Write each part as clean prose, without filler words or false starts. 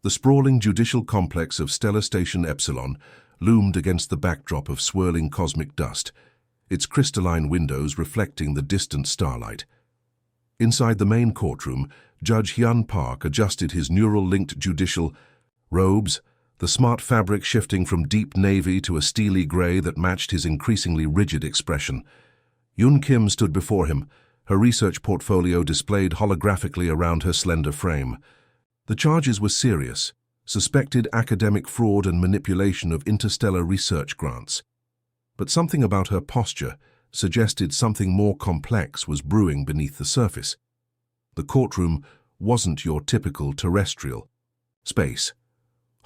The sprawling judicial complex of Stellar Station Epsilon loomed against the backdrop of swirling cosmic dust, its crystalline windows reflecting the distant starlight. Inside the main courtroom, Judge Hyun Park adjusted his neural-linked judicial robes, the smart fabric shifting from deep navy to a steely gray that matched his increasingly rigid expression. Yoon Kim stood before him, her research portfolio displayed holographically around her slender frame. The charges were serious, suspected academic fraud and manipulation of interstellar research grants. But something about her posture suggested something more complex was brewing beneath the surface. The courtroom wasn't your typical terrestrial space.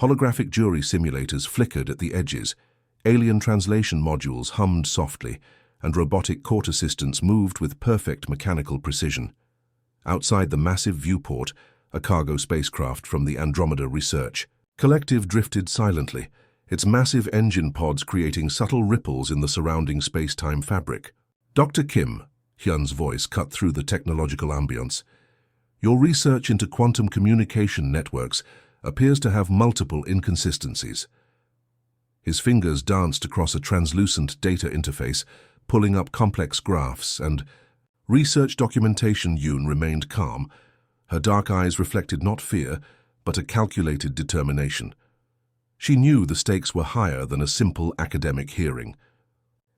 Holographic jury simulators flickered at the edges, alien translation modules hummed softly, and robotic court assistants moved with perfect mechanical precision. Outside the massive viewport, a cargo spacecraft from the Andromeda Research Collective drifted silently, its massive engine pods creating subtle ripples in the surrounding space-time fabric. "Dr. Kim," Hyun's voice cut through the technological ambience, "your research into quantum communication networks appears to have multiple inconsistencies." His fingers danced across a translucent data interface, pulling up complex graphs and research documentation. Yoon remained calm. Her dark eyes reflected not fear, but a calculated determination. She knew the stakes were higher than a simple academic hearing.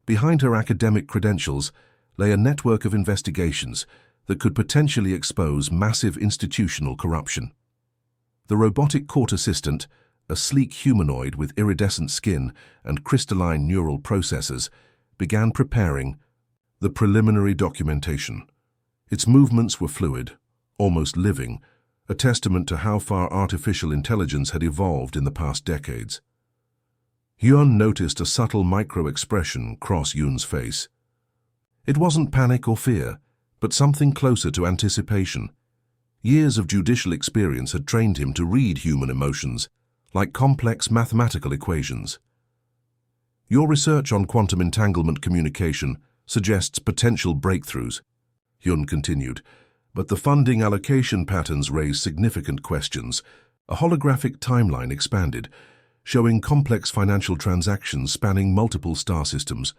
Behind her academic credentials lay a network of investigations that could potentially expose massive institutional corruption. The robotic court assistant, a sleek humanoid with iridescent skin and crystalline neural processors, began preparing the preliminary documentation. Its movements were fluid, almost living, a testament to how far artificial intelligence had evolved in the past decades. Hyun noticed a subtle micro-expression cross Yoon's face. It wasn't panic or fear, but something closer to anticipation. Years of judicial experience had trained him to read human emotions, like complex mathematical equations. "Your research on quantum entanglement communication suggests potential breakthroughs," Hyun continued, "but the funding allocation patterns raise significant questions." A holographic timeline expanded, showing complex financial transactions spanning multiple star systems.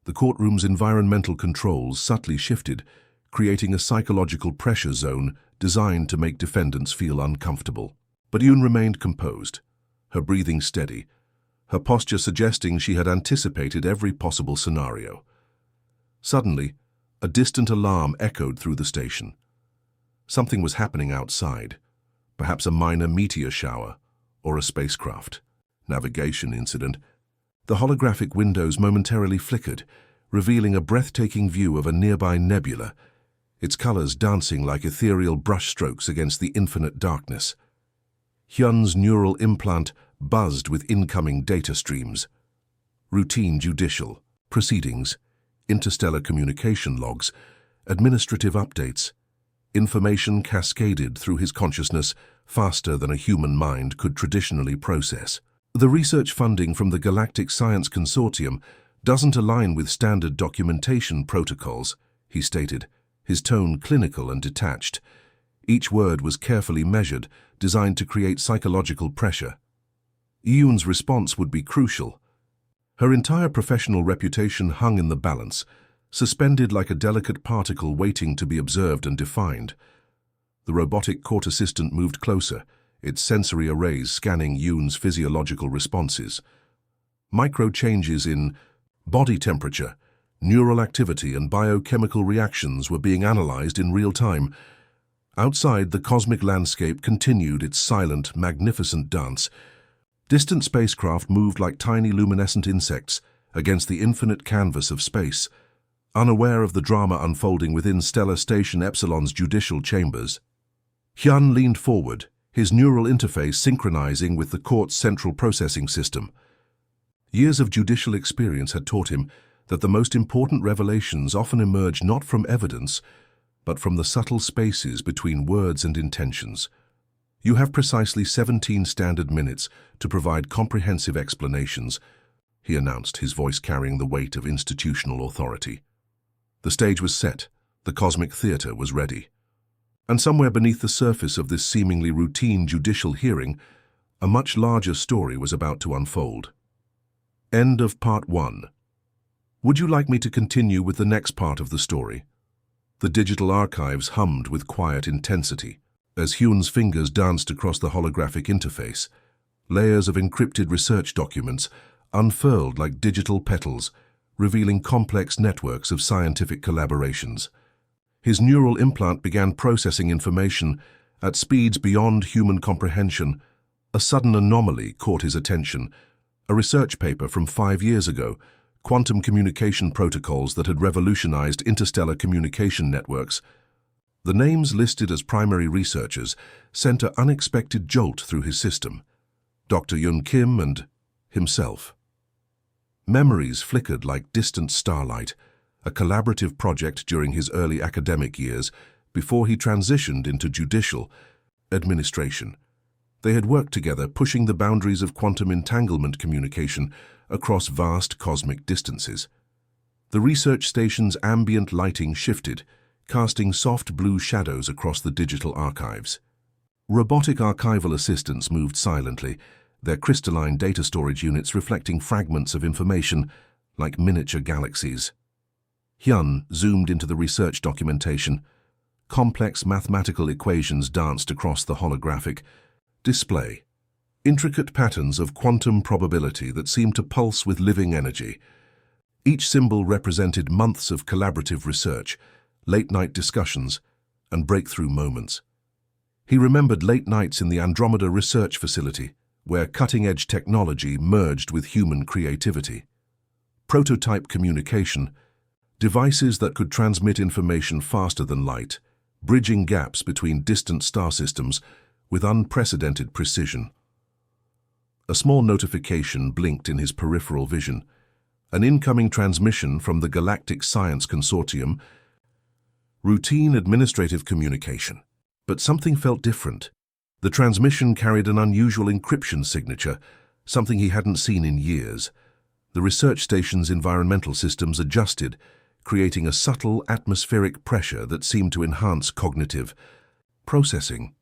The courtroom's environmental controls subtly shifted, creating a psychological pressure zone designed to make defendants feel uncomfortable. But Yoon remained composed, her breathing steady, her posture suggesting she had anticipated every possible scenario. Suddenly, a distant alarm echoed through the station. Something was happening outside, perhaps a minor meteor shower or a spacecraft navigation incident. The holographic windows momentarily flickered, revealing a breathtaking view of a nearby nebula, its colors dancing like ethereal brushstrokes against the infinite darkness. Hyun's neural implant buzzed with incoming data streams. Routine judicial proceedings, interstellar communication logs, administrative updates. Information cascaded through his consciousness faster than a human mind could traditionally process. "The research funding from the Galactic Science Consortium doesn't align with standard documentation protocols," he stated, his tone clinical and detached. Each word was carefully measured, designed to create psychological pressure. Yoon's response would be crucial. Her entire professional reputation hung in the balance, suspended like a delicate particle waiting to be observed and defined. The robotic court assistant moved closer, its sensory arrays scanning Yoon's physiological responses. Micro changes in body temperature, neural activity, and biochemical reactions were being analyzed in real time. Outside, the cosmic landscape continued its silent, magnificent dance. Distant spacecraft moved like tiny luminescent insects against the infinite canvas of space, unaware of the drama unfolding within Stellar Station Epsilon's judicial chambers. Hyun leaned forward, his neural interface synchronizing with the court's central processing system. Years of judicial experience had taught him that the most important revelations often emerge not from evidence, but from the subtle spaces between words and intentions. "You have precisely 17 standard minutes to provide comprehensive explanations," he announced, his voice carrying the weight of institutional authority. The stage was set, the cosmic theater was ready. And somewhere beneath the surface of this seemingly routine judicial hearing A much larger story was about to unfold. End of Part 1. Would you like me to continue with the next part of the story? The digital archives hummed with quiet intensity as Hyun's fingers danced across the holographic interface. Layers of encrypted research documents unfurled like digital petals, revealing complex networks of scientific collaborations. His neural implant began processing information at speeds beyond human comprehension. A sudden anomaly caught his attention. A research paper from 5 years ago, quantum communication protocols that had revolutionized interstellar communication networks. The names listed as primary researchers sent an unexpected jolt through his system. Dr. Yun Kim and himself. Memories flickered like distant starlight, a collaborative project during his early academic years before he transitioned into judicial administration. They had worked together, pushing the boundaries of quantum entanglement communication across vast cosmic distances. The research station's ambient lighting shifted, casting soft blue shadows across the digital archives. Robotic archival assistants moved silently, their crystalline data storage units reflecting fragments of information like miniature galaxies. Hyun zoomed into the research documentation. Complex mathematical equations danced across the holographic display. Intricate patterns of quantum probability that seemed to pulse with living energy. Each symbol represented months of collaborative research, late-night discussions, and breakthrough moments. He remembered late nights in the Andromeda Research Facility, where cutting-edge technology merged with human creativity. Prototype communication, devices that could transmit information faster than light, bridging gaps between distant star systems with unprecedented precision. A small notification blinked in his peripheral vision, an incoming transmission from the Galactic Science Consortium. Routine administrative communication. But something felt different. The transmission carried an unusual encryption signature, something he hadn't seen in years. The research station's environmental systems adjusted, creating a subtle atmospheric pressure that seemed to enhance cognitive processing.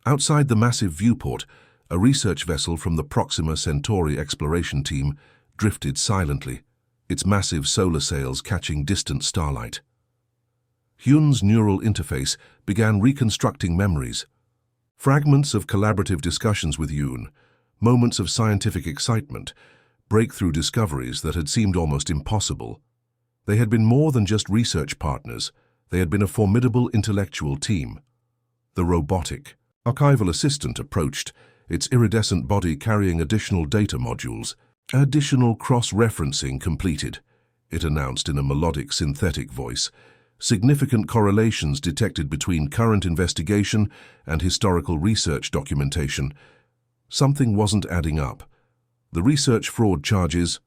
Outside the massive viewport, a research vessel from the Proxima Centauri exploration team drifted silently, its massive solar sails catching distant starlight. Hyun's neural interface began reconstructing memories. Fragments of collaborative discussions with Yoon, moments of scientific excitement, breakthrough discoveries that had seemed almost impossible. They had been more than just research partners. They had been a formidable intellectual team. The robotic archival assistant approached, its iridescent body carrying additional data modules. Additional cross-referencing completed, it announced in a melodic synthetic voice. Significant correlations detected between current investigation and historical research documentation. Something wasn't adding up. The research fraud charges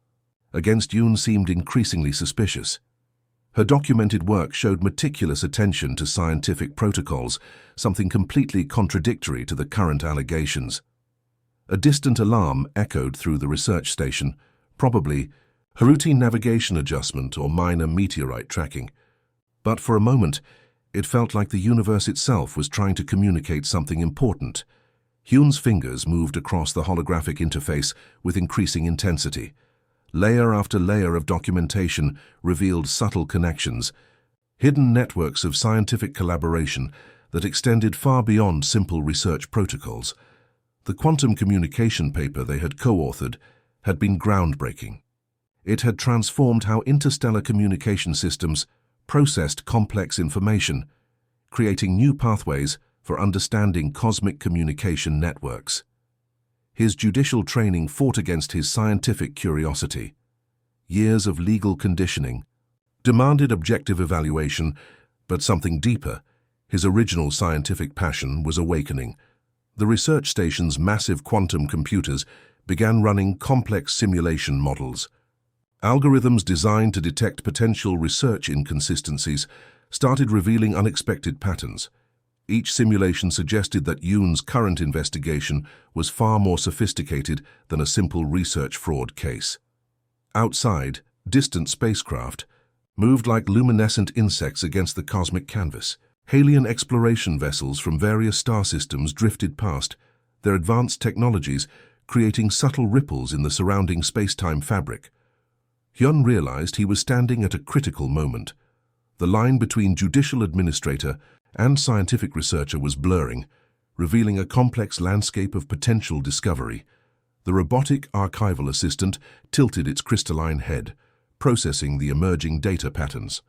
against Yoon seemed increasingly suspicious. Her documented work showed meticulous attention to scientific protocols, something completely contradictory to the current allegations. A distant alarm echoed through the research station, probably a routine navigation adjustment or minor meteorite tracking. But for a moment, it felt like the universe itself was trying to communicate something important. Hyun's fingers moved across the holographic interface with increasing intensity. Layer after layer of documentation revealed subtle connections, hidden networks of scientific collaboration that extended far beyond simple research protocols. The quantum communication paper they had co-authored had been groundbreaking. It had transformed how interstellar communication systems processed complex information, creating new pathways for understanding cosmic communication networks. His judicial training fought against his scientific curiosity. Years of legal conditioning demanded objective evaluation, but something deeper, his original scientific passion, was awakening. The research station's massive quantum computers began running complex simulation models. Algorithms designed to detect potential research inconsistencies started revealing unexpected patterns. Each simulation suggested that Yoon's current investigation was far more sophisticated than a simple research fraud case. Outside, distant spacecraft moved like luminescent insects against the cosmic canvas. Alien exploration vessels from various star systems drifted past, their advanced technologies creating subtle ripples in the surrounding space-time fabric. Hyun realized he was standing at a critical moment. The line between judicial administrator and scientific researcher was blurring, revealing a complex landscape of potential discovery. The robotic archival assistant tilted its crystalline head, processing the emerging data patterns.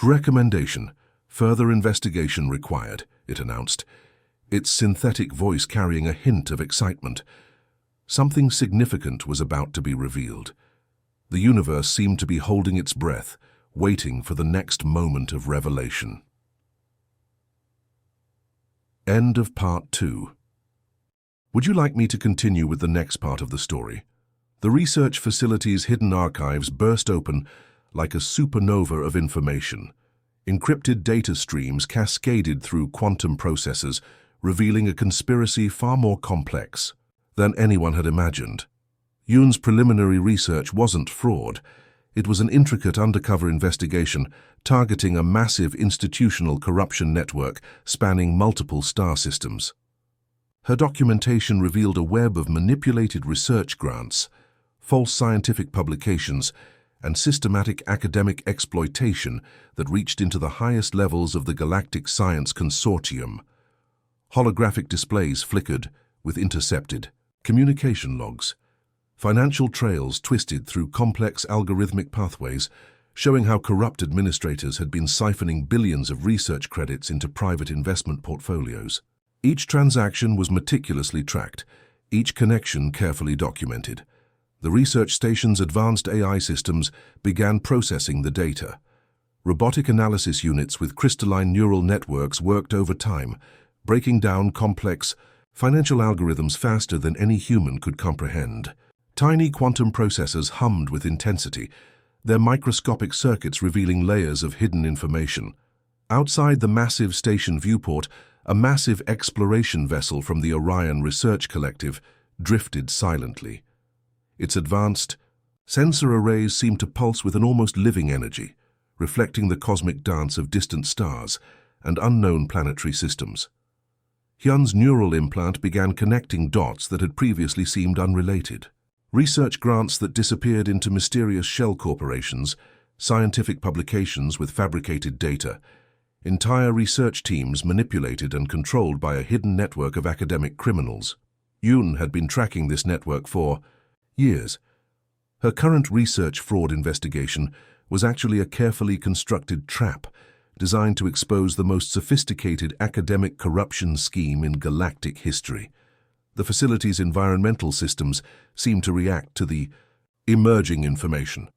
Recommendation: further investigation required, it announced, its synthetic voice carrying a hint of excitement. Something significant was about to be revealed. The universe seemed to be holding its breath, waiting for the next moment of revelation. End of Part 2. Would you like me to continue with the next part of the story? The research facility's hidden archives burst open like a supernova of information. Encrypted data streams cascaded through quantum processors, revealing a conspiracy far more complex than anyone had imagined. Yoon's preliminary research wasn't fraud. It was an intricate undercover investigation targeting a massive institutional corruption network spanning multiple star systems. Her documentation revealed a web of manipulated research grants, false scientific publications, and systematic academic exploitation that reached into the highest levels of the Galactic Science Consortium. Holographic displays flickered with intercepted communication logs. Financial trails twisted through complex algorithmic pathways, showing how corrupt administrators had been siphoning billions of research credits into private investment portfolios. Each transaction was meticulously tracked, each connection carefully documented. The research station's advanced AI systems began processing the data. Robotic analysis units with crystalline neural networks worked overtime, breaking down complex financial algorithms faster than any human could comprehend. Tiny quantum processors hummed with intensity, their microscopic circuits revealing layers of hidden information. Outside the massive station viewport, a massive exploration vessel from the Orion Research Collective drifted silently. Its advanced sensor arrays seemed to pulse with an almost living energy, reflecting the cosmic dance of distant stars and unknown planetary systems. Hyun's neural implant began connecting dots that had previously seemed unrelated. Research grants that disappeared into mysterious shell corporations, scientific publications with fabricated data, entire research teams manipulated and controlled by a hidden network of academic criminals. Yoon had been tracking this network for years. Her current research fraud investigation was actually a carefully constructed trap designed to expose the most sophisticated academic corruption scheme in galactic history. The facility's environmental systems seemed to react to the emerging information.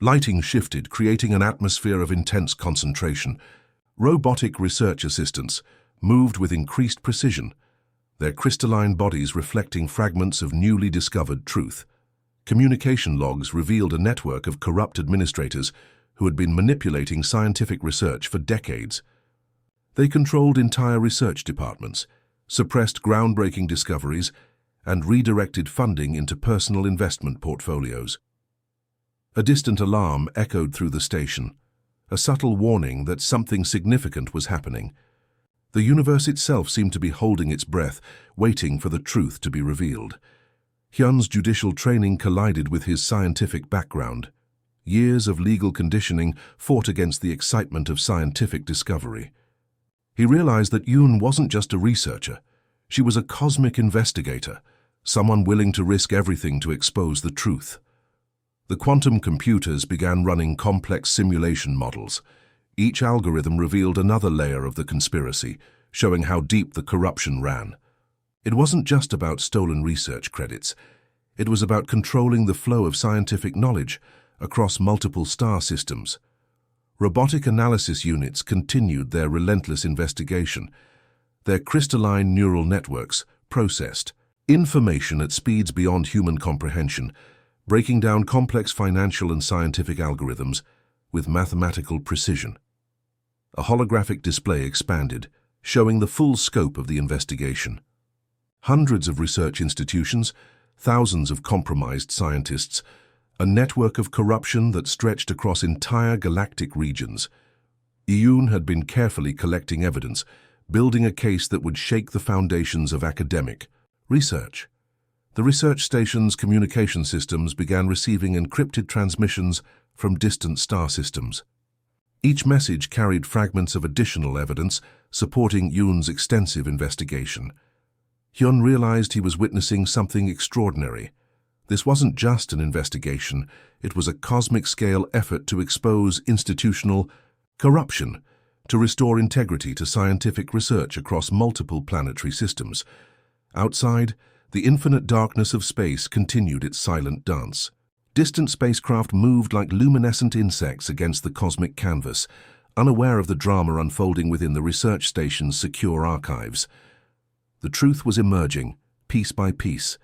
Lighting shifted, creating an atmosphere of intense concentration. Robotic research assistants moved with increased precision, their crystalline bodies reflecting fragments of newly discovered truth. Communication logs revealed a network of corrupt administrators who had been manipulating scientific research for decades. They controlled entire research departments, suppressed groundbreaking discoveries, and redirected funding into personal investment portfolios. A distant alarm echoed through the station, a subtle warning that something significant was happening. The universe itself seemed to be holding its breath, waiting for the truth to be revealed. Hyun's judicial training collided with his scientific background. Years of legal conditioning fought against the excitement of scientific discovery. He realized that Yoon wasn't just a researcher. She was a cosmic investigator, someone willing to risk everything to expose the truth. The quantum computers began running complex simulation models. Each algorithm revealed another layer of the conspiracy, showing how deep the corruption ran. It wasn't just about stolen research credits. It was about controlling the flow of scientific knowledge across multiple star systems. Robotic analysis units continued their relentless investigation. Their crystalline neural networks processed information at speeds beyond human comprehension, breaking down complex financial and scientific algorithms with mathematical precision. A holographic display expanded, showing the full scope of the investigation. Hundreds of research institutions, thousands of compromised scientists, a network of corruption that stretched across entire galactic regions. Yoon had been carefully collecting evidence, building a case that would shake the foundations of academic Research. The research station's communication systems began receiving encrypted transmissions from distant star systems. Each message carried fragments of additional evidence supporting Yoon's extensive investigation. Hyun realized he was witnessing something extraordinary. This wasn't just an investigation, it was a cosmic-scale effort to expose institutional corruption, to restore integrity to scientific research across multiple planetary systems. Outside, the infinite darkness of space continued its silent dance. Distant spacecraft moved like luminescent insects against the cosmic canvas, unaware of the drama unfolding within the research station's secure archives. The truth was emerging, piece by piece.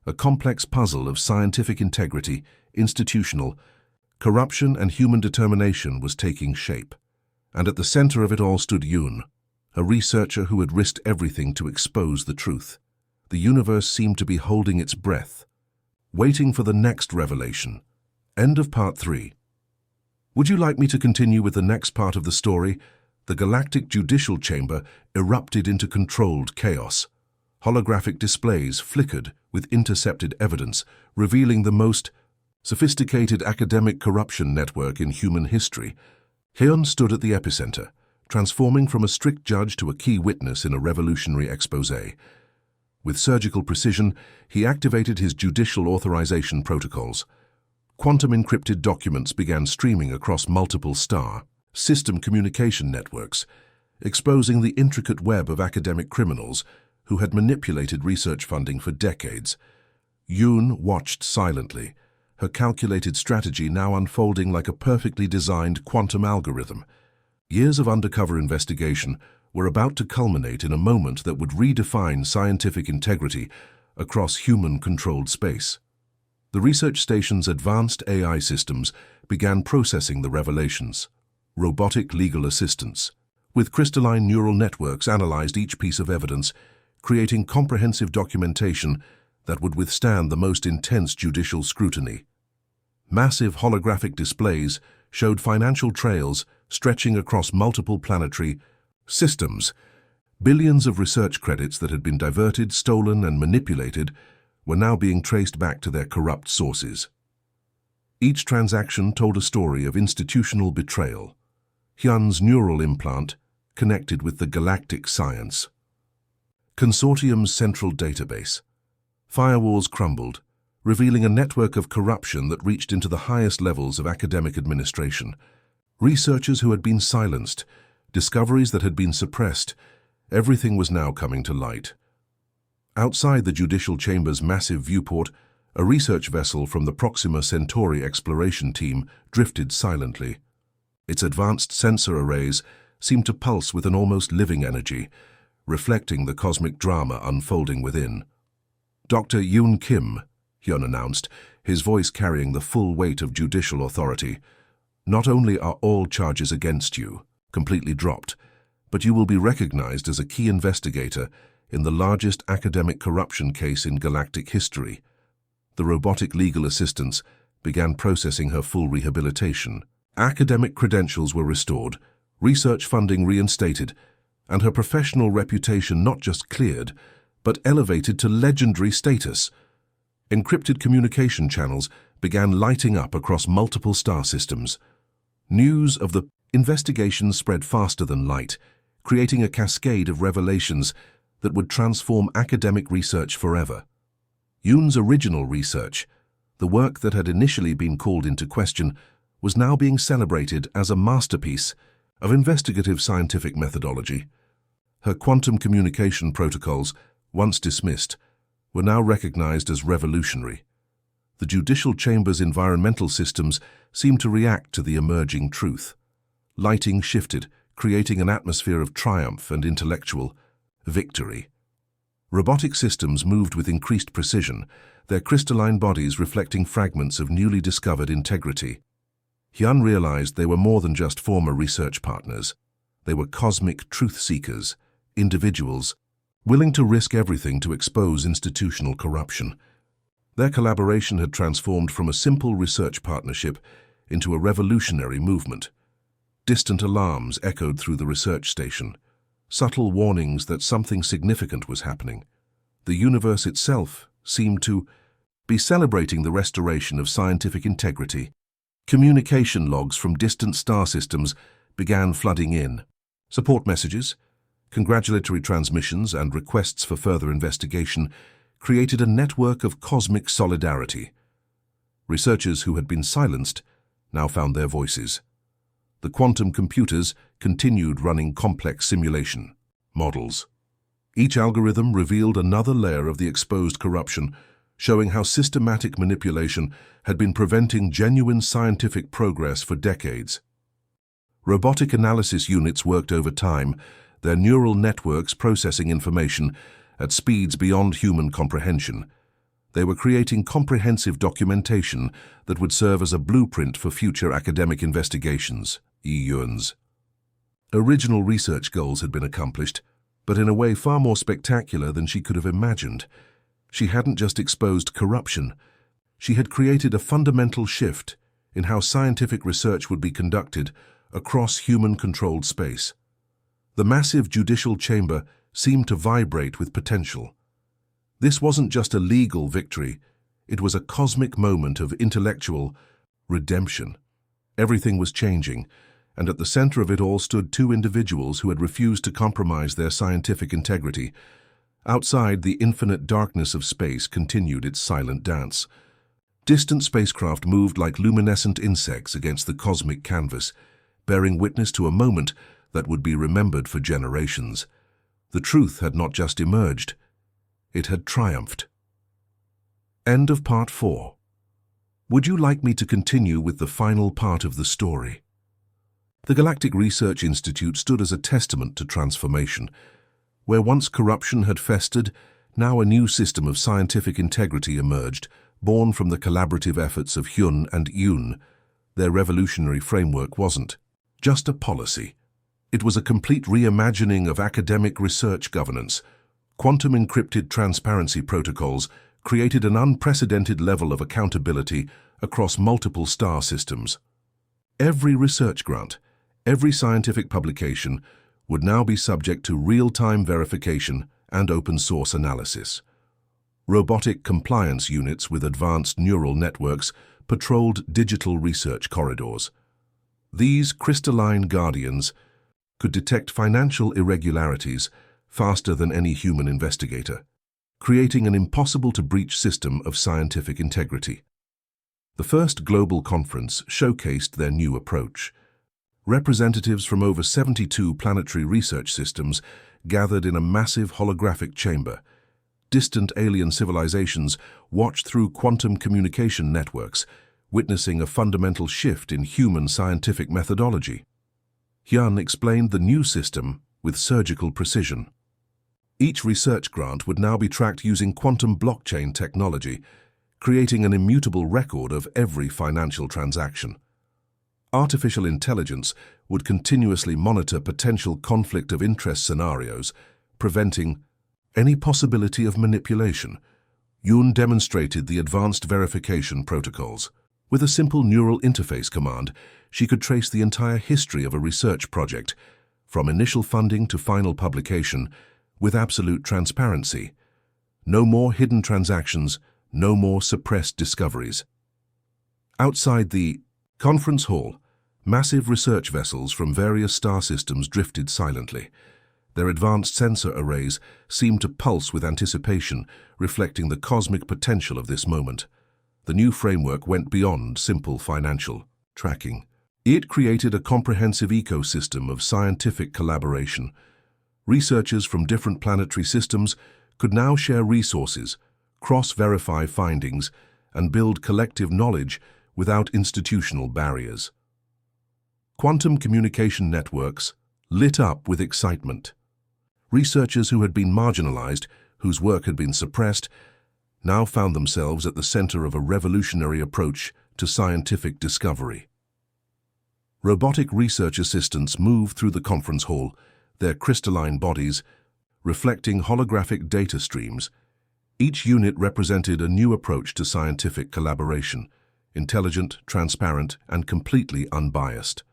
A complex puzzle of scientific integrity, institutional corruption, and human determination was taking shape. And at the center of it all stood Yoon, a researcher who had risked everything to expose the truth. The universe seemed to be holding its breath, waiting for the next revelation. End of Part 3. Would you like me to continue with the next part of the story? The Galactic Judicial Chamber erupted into controlled chaos. Holographic displays flickered with intercepted evidence, revealing the most sophisticated academic corruption network in human history. Hyun stood at the epicenter, transforming from a strict judge to a key witness in a revolutionary exposé. With surgical precision, he activated his judicial authorization protocols. Quantum-encrypted documents began streaming across multiple star system communication networks, exposing the intricate web of academic criminals who had manipulated research funding for decades. Yoon watched silently, her calculated strategy now unfolding like a perfectly designed quantum algorithm. Years of undercover investigation were about to culminate in a moment that would redefine scientific integrity across human-controlled space. The research station's advanced AI systems began processing the revelations. Robotic legal assistants, with crystalline neural networks, analyzed each piece of evidence, creating comprehensive documentation that would withstand the most intense judicial scrutiny. Massive holographic displays showed financial trails stretching across multiple planetary systems. Billions of research credits that had been diverted, stolen, and manipulated were now being traced back to their corrupt sources. Each transaction told a story of institutional betrayal. Hyun's neural implant connected with the galactic science consortium's central database. Firewalls crumbled, revealing a network of corruption that reached into the highest levels of academic administration. Researchers who had been silenced, discoveries that had been suppressed, everything was now coming to light. Outside the judicial chamber's massive viewport, a research vessel from the Proxima Centauri exploration team drifted silently. Its advanced sensor arrays seemed to pulse with an almost living energy, reflecting the cosmic drama unfolding within. Dr. Yoon Kim, Hyun announced, his voice carrying the full weight of judicial authority. Not only are all charges against you completely dropped, but you will be recognized as a key investigator in the largest academic corruption case in galactic history. The robotic legal assistants began processing her full rehabilitation. Academic credentials were restored, research funding reinstated, and her professional reputation not just cleared, but elevated to legendary status. Encrypted communication channels began lighting up across multiple star systems. News of the investigation spread faster than light, creating a cascade of revelations that would transform academic research forever. Yoon's original research, the work that had initially been called into question, was now being celebrated as a masterpiece of investigative scientific methodology. Her quantum communication protocols, once dismissed, were now recognized as revolutionary. The judicial chamber's environmental systems seemed to react to the emerging truth. Lighting shifted, creating an atmosphere of triumph and intellectual victory. Robotic systems moved with increased precision, their crystalline bodies reflecting fragments of newly discovered integrity. Hyun realized they were more than just former research partners. They were cosmic truth-seekers, individuals willing to risk everything to expose institutional corruption. Their collaboration had transformed from a simple research partnership into a revolutionary movement. Distant alarms echoed through the research station, subtle warnings that something significant was happening. The universe itself seemed to be celebrating the restoration of scientific integrity. Communication logs from distant star systems began flooding in. Support messages, congratulatory transmissions, and requests for further investigation created a network of cosmic solidarity. Researchers who had been silenced now found their voices. The quantum computers continued running complex simulation models. Each algorithm revealed another layer of the exposed corruption, showing how systematic manipulation had been preventing genuine scientific progress for decades. Robotic analysis units worked overtime, their neural networks processing information at speeds beyond human comprehension. They were creating comprehensive documentation that would serve as a blueprint for future academic investigations. Yuan's original research goals had been accomplished, but in a way far more spectacular than she could have imagined. She hadn't just exposed corruption, she had created a fundamental shift in how scientific research would be conducted across human-controlled space. The massive judicial chamber seemed to vibrate with potential. This wasn't just a legal victory, it was a cosmic moment of intellectual redemption. Everything was changing, and at the center of it all stood two individuals who had refused to compromise their scientific integrity. Outside, the infinite darkness of space continued its silent dance. Distant spacecraft moved like luminescent insects against the cosmic canvas, bearing witness to a moment that would be remembered for generations. The truth had not just emerged, it had triumphed. End of Part 4. Would you like me to continue with the final part of the story? The Galactic Research Institute stood as a testament to transformation. Where once corruption had festered, now a new system of scientific integrity emerged, born from the collaborative efforts of Hyun and Yoon. Their revolutionary framework wasn't just a policy. It was a complete reimagining of academic research governance. Quantum encrypted transparency protocols created an unprecedented level of accountability across multiple star systems. Every research grant, every scientific publication would now be subject to real-time verification and open-source analysis. Robotic compliance units with advanced neural networks patrolled digital research corridors. These crystalline guardians could detect financial irregularities faster than any human investigator, creating an impossible-to-breach system of scientific integrity. The first global conference showcased their new approach. Representatives from over 72 planetary research systems gathered in a massive holographic chamber. Distant alien civilizations watched through quantum communication networks, witnessing a fundamental shift in human scientific methodology. Hyun explained the new system with surgical precision. Each research grant would now be tracked using quantum blockchain technology, creating an immutable record of every financial transaction. Artificial intelligence would continuously monitor potential conflict of interest scenarios, preventing any possibility of manipulation. Yoon demonstrated the advanced verification protocols. With a simple neural interface command, she could trace the entire history of a research project, from initial funding to final publication, with absolute transparency. No more hidden transactions, no more suppressed discoveries. Outside the conference hall, massive research vessels from various star systems drifted silently. Their advanced sensor arrays seemed to pulse with anticipation, reflecting the cosmic potential of this moment. The new framework went beyond simple financial tracking. It created a comprehensive ecosystem of scientific collaboration. Researchers from different planetary systems could now share resources, cross-verify findings, and build collective knowledge without institutional barriers. Quantum communication networks lit up with excitement. Researchers who had been marginalized, whose work had been suppressed, now found themselves at the center of a revolutionary approach to scientific discovery. Robotic research assistants moved through the conference hall, their crystalline bodies reflecting holographic data streams. Each unit represented a new approach to scientific collaboration, intelligent, transparent, and completely unbiased.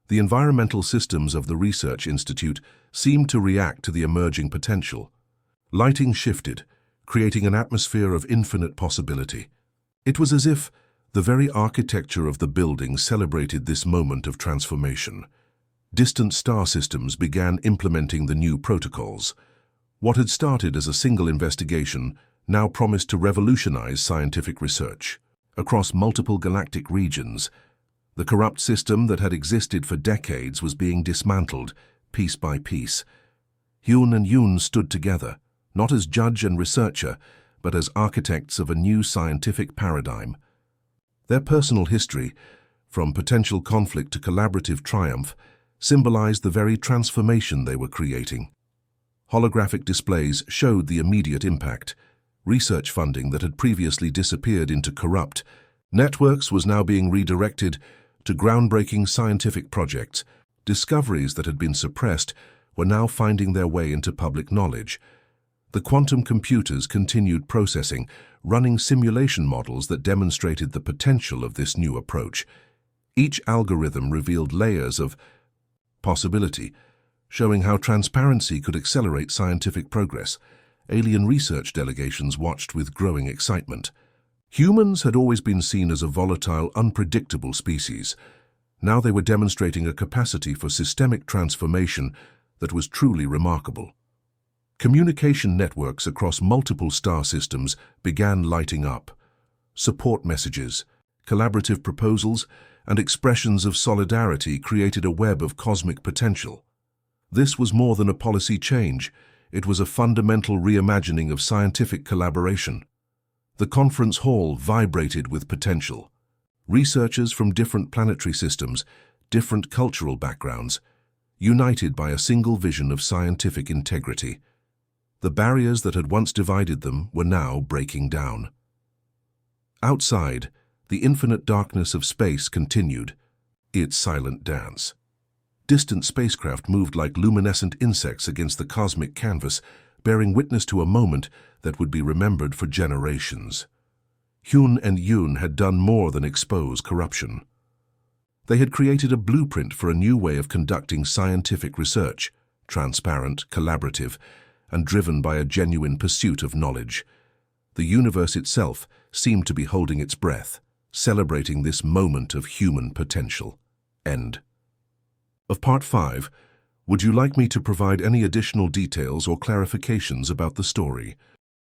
The environmental systems of the Research Institute seemed to react to the emerging potential. Lighting shifted, creating an atmosphere of infinite possibility. It was as if the very architecture of the building celebrated this moment of transformation. Distant star systems began implementing the new protocols. What had started as a single investigation now promised to revolutionize scientific research. Across multiple galactic regions, the corrupt system that had existed for decades was being dismantled, piece by piece. Hyun and Yoon stood together, not as judge and researcher, but as architects of a new scientific paradigm. Their personal history, from potential conflict to collaborative triumph, symbolized the very transformation they were creating. Holographic displays showed the immediate impact. Research funding that had previously disappeared into corrupt networks was now being redirected to groundbreaking scientific projects. Discoveries that had been suppressed were now finding their way into public knowledge. The quantum computers continued processing, running simulation models that demonstrated the potential of this new approach. Each algorithm revealed layers of possibility, showing how transparency could accelerate scientific progress. Alien research delegations watched with growing excitement. Humans had always been seen as a volatile, unpredictable species. Now they were demonstrating a capacity for systemic transformation that was truly remarkable. Communication networks across multiple star systems began lighting up. Support messages, collaborative proposals, and expressions of solidarity created a web of cosmic potential. This was more than a policy change. It was a fundamental reimagining of scientific collaboration. The conference hall vibrated with potential. Researchers from different planetary systems, different cultural backgrounds, united by a single vision of scientific integrity. The barriers that had once divided them were now breaking down. Outside, the infinite darkness of space continued its silent dance. Distant spacecraft moved like luminescent insects against the cosmic canvas, bearing witness to a moment that would be remembered for generations. Hyun and Yoon had done more than expose corruption. They had created a blueprint for a new way of conducting scientific research, transparent, collaborative, and driven by a genuine pursuit of knowledge. The universe itself seemed to be holding its breath, celebrating this moment of human potential. End of Part 5. Would you like me to provide any additional details or clarifications about the story?